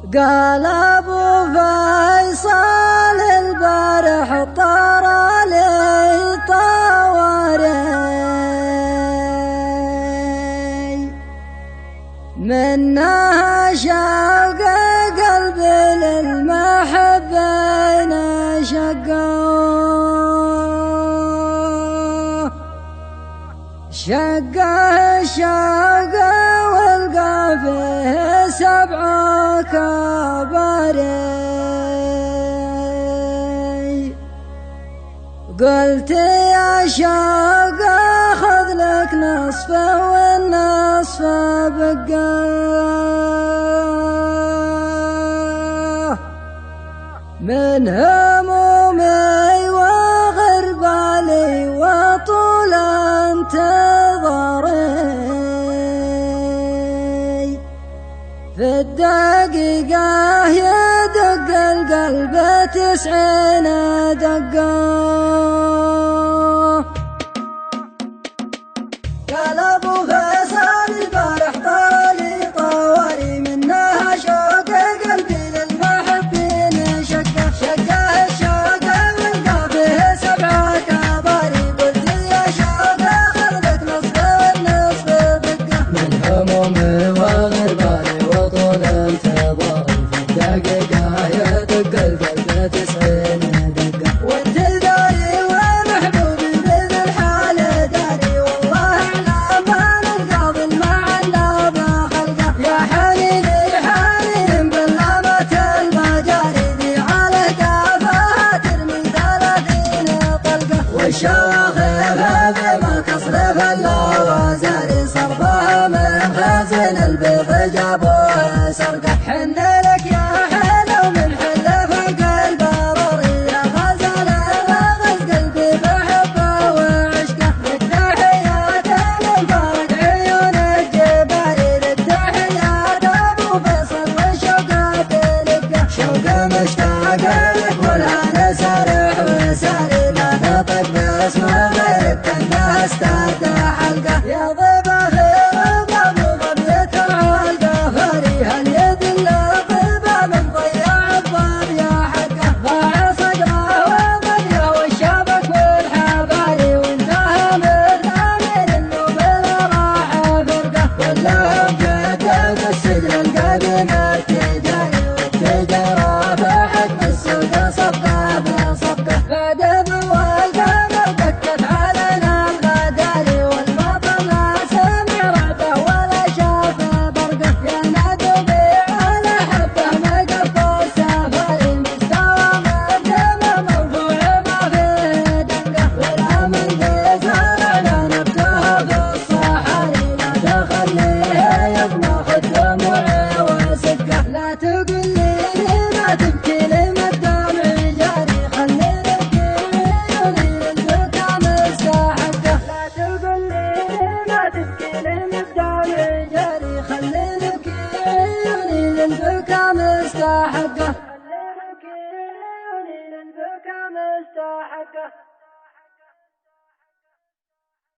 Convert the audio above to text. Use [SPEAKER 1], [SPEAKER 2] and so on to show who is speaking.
[SPEAKER 1] قال ابو فيصل البارح طار لي طواري منها شاق قلبي للمحبين شقه الشاقه والقى فيه 7 كباري قلت يا شاقه خذ لك نصفه والنصف بقى من همومي وغربالي وطول انتظاري في الدقيقة يدق القلب 90 دقة قال ابو فيصل البارح طار لي طواري منها شوق قلبي للمحبين شقه الشوقه والقى فيه 7 كباري قلت يا شوقه خذ لك نصف والنصف بقه من همومي وغربالي وطول انتظاري في الدقيقه يدق القلب 90 دقه وانت داري ومحبوبي بذي الحال داري والله اعلم ان القاضي المعنى بخلقه يا حنيني حنين باللامة المجاري ذي على كافها ترمي 30 طلقه والشواخر هذه ما تصرف الا وزاري صرفها من خزن البيض جابوها سرقه حن لك يا حلو من حلف قلب ضري يا غزل غز قلبي بحبه وعشقه للتحيات لمفرق عيون الجباري للتحيات ابو فيصل والشوقه تلقه شوقه مشتاق لك والهنا سارح وساري لا نطق باسمه غيرك كانه استاذ حلقه يا ضبا خير ضبو ضبية العالقفاري هل يذل الضبا من ضيع الضب يا حقه ضاع صدره وضبيه والشبك والحباري وانتهى مثامر انه بلا راح فرقه كلهم جدد السجن القديم التجاري والتجاره في حكم السوق صفقه بصفقه غدب والقمر دكت علينا الغداري والمطر لا سمع رعده ولا شاف برقه يا ندبي على حبه ما قفل سفري مستوى مقدمه مرفوع ما فيه دنقه والامل ذي زرعنا نبتها في الصحاري لا تخليه يضمخ دموعي وسكه لا تقل لي ما تبكي لي ما الدمع جاري خلي نبكي عيوني للبكا مستحقه لا تقل لي ما تبكي لي ما الدمع جاري خلي نبكي عيوني للبكا مستحقه